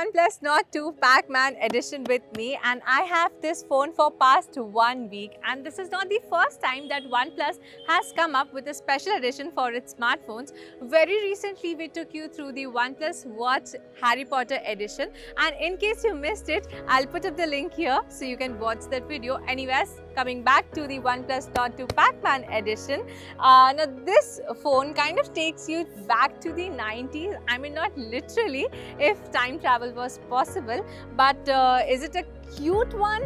OnePlus Nord 2 Pac Man Edition with me, and I have this phone for past 1 week, and this is not the first time that OnePlus has come up with a special edition for its smartphones. Very recently we took you through the OnePlus Watch Harry Potter edition, and in case you missed it, I'll put up the link here so you can watch that video. Anyways, coming back to the OnePlus Nord 2 Pac Man Edition, now this phone kind of takes you back to the 90s. I mean, not literally if time travel was possible, but is it a cute one?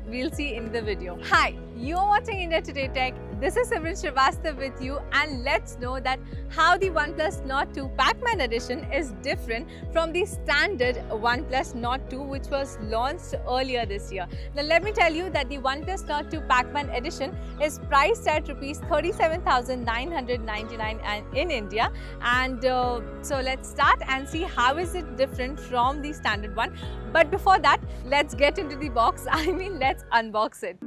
We'll see in the video. Hi, you're watching India Today Tech. This is Simran Srivastava with you, and let's know that how the OnePlus Nord 2 Pac Man Edition is different from the standard OnePlus Nord 2 which was launched earlier this year. Now let me tell you that the OnePlus Nord 2 Pac Man Edition is priced at Rs 37,999 in India, and so let's start and see how is it different from the standard one. But before that, let's get into the box. I mean, let's unbox it.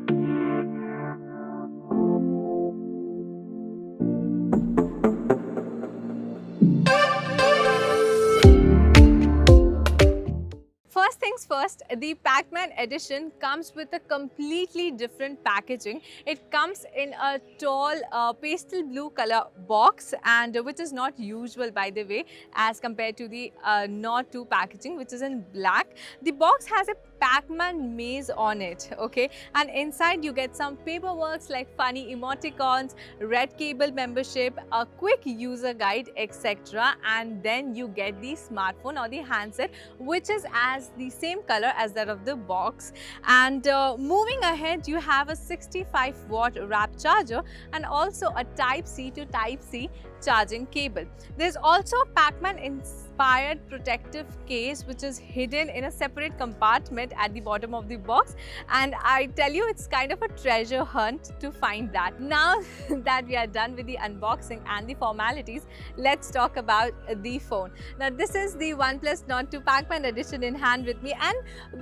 First things first, the Pac Man Edition comes with a completely different packaging. It comes in a tall pastel blue color box, and which is not usual, by the way, as compared to the Nord 2 packaging, which is in black. The box has a Pac-Man maze on it, okay, and inside you get some paperworks like funny emoticons, red cable membership, a quick user guide, etc., and then you get the smartphone or the handset, which is as the same color as that of the box. And moving ahead, you have a 65-watt wrap charger and also a Type-C to Type-C charging cable. There's also a Pac-Man inspired protective case which is hidden in a separate compartment at the bottom of the box, and I tell you, it's kind of a treasure hunt to find that. Now that we are done with the unboxing and the formalities, let's talk about the phone. Now this is the OnePlus Nord 2 Pac Man Edition in hand with me, and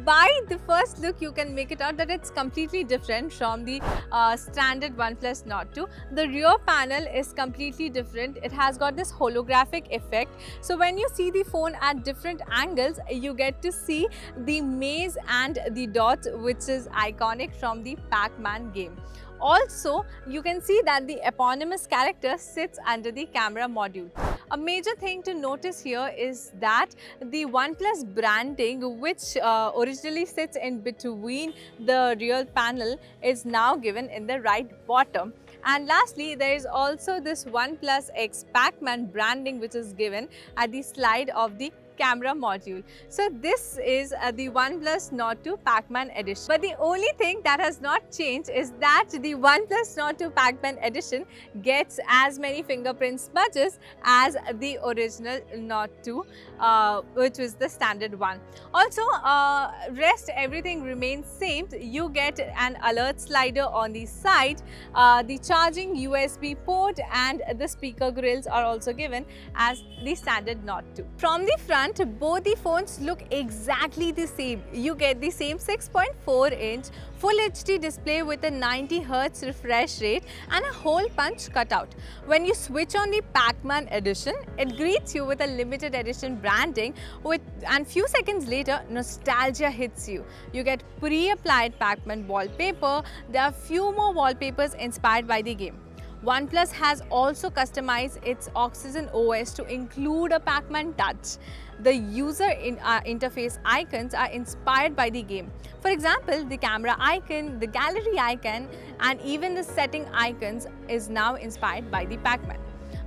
by the first look you can make it out that it's completely different from the standard OnePlus Nord 2. The rear panel is completely different. It has got this holographic effect, so when you see the phone at different angles, you get to see the maze and the dots, which is iconic from the Pac Man game. Also, you can see that the eponymous character sits under the camera module. A major thing to notice here is that the OnePlus branding, which originally sits in between the rear panel, is now given in the right bottom. And lastly, there is also this OnePlus X Pac Man branding, which is given at the slide of the camera module. So this is the OnePlus Nord 2 Pac Man Edition. But the only thing that has not changed is that the OnePlus Nord 2 Pac Man Edition gets as many fingerprint smudges as the original Nord 2, which was the standard one. Also, rest everything remains same. You get an alert slider on the side, the charging USB port, and the speaker grills are also given as the standard Nord 2. From the front, both the phones look exactly the same. You get the same 6.4-inch Full HD display with a 90Hz refresh rate and a hole punch cutout. When you switch on the Pac Man Edition, it greets you with a limited edition branding, and few seconds later, nostalgia hits you. You get pre-applied Pac Man wallpaper. There are few more wallpapers inspired by the game. OnePlus has also customized its Oxygen OS to include a Pac Man touch. The user interface icons are inspired by the game. For example, the camera icon, the gallery icon, and even the setting icons is now inspired by the Pac Man.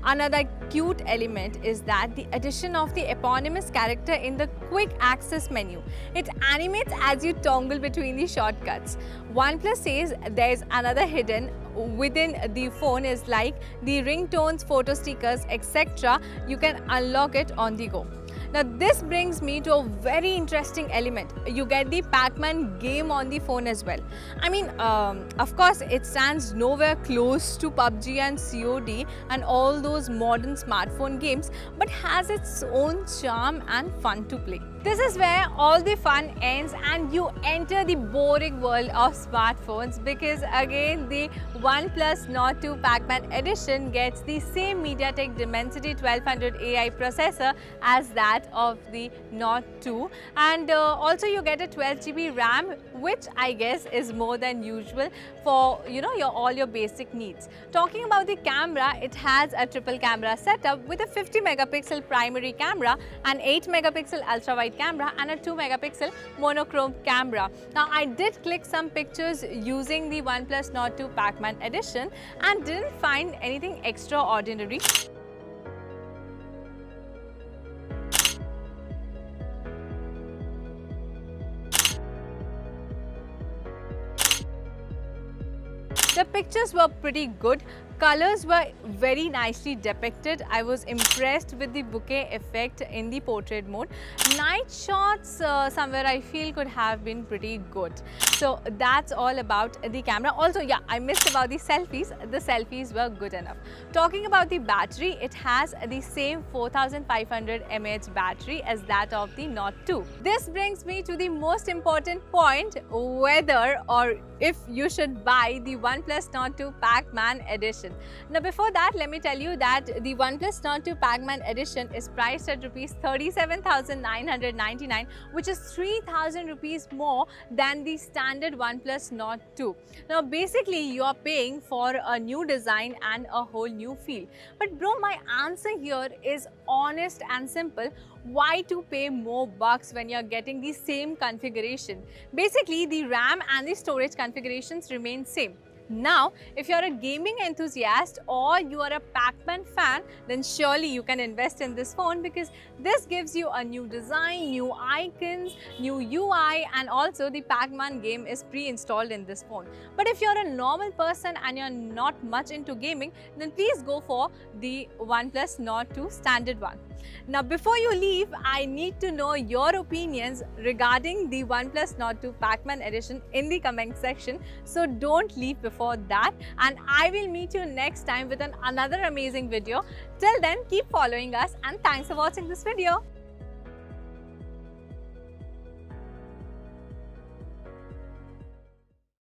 Another cute element is that the addition of the eponymous character in the quick access menu. It animates as you toggle between the shortcuts. OnePlus says there is another hidden within the phone is like the ringtones, photo stickers, etc. You can unlock it on the go. Now this brings me to a very interesting element. You get the Pac Man game on the phone as well. I mean, of course, it stands nowhere close to PUBG and COD and all those modern smartphone games, but has its own charm and fun to play. This is where all the fun ends and you enter the boring world of smartphones, because again the OnePlus Nord 2 Pac Man Edition gets the same MediaTek Dimensity 1200 AI processor as that of the Nord 2, and also you get a 12 GB RAM, which I guess is more than usual for all your basic needs. Talking about the camera, it has a triple camera setup with a 50 megapixel primary camera, an 8 megapixel ultra wide camera and a 2 megapixel monochrome camera. Now I did click some pictures using the OnePlus Nord 2 Pac Man Edition and didn't find anything extraordinary. The pictures were pretty good. Colors were very nicely depicted. I was impressed with the bokeh effect in the portrait mode. Night shots somewhere I feel could have been pretty good. So that's all about the camera. Also, yeah, I missed about the selfies. The selfies were good enough. Talking about the battery, it has the same 4500 mAh battery as that of the Nord 2. This brings me to the most important point, whether or if you should buy the OnePlus Nord 2 Pac Man Edition. Now before that, let me tell you that the OnePlus Nord 2 Pac Man Edition is priced at Rs 37,999, which is 3,000 rupees more than the standard OnePlus Nord 2. Now basically you are paying for a new design and a whole new feel. But bro, my answer here is honest and simple. Why to pay more bucks when you're getting the same configuration? Basically the RAM and the storage configurations remain same. Now, if you're a gaming enthusiast or you are a Pac Man fan, then surely you can invest in this phone, because this gives you a new design, new icons, new UI, and also the Pac Man game is pre-installed in this phone. But if you're a normal person and you're not much into gaming, then please go for the OnePlus Nord 2 standard one. Now before you leave, I need to know your opinions regarding the OnePlus Nord 2 Pac Man Edition in the comment section. So don't leave before that, and I will meet you next time with another amazing video. Till then, keep following us and thanks for watching this video.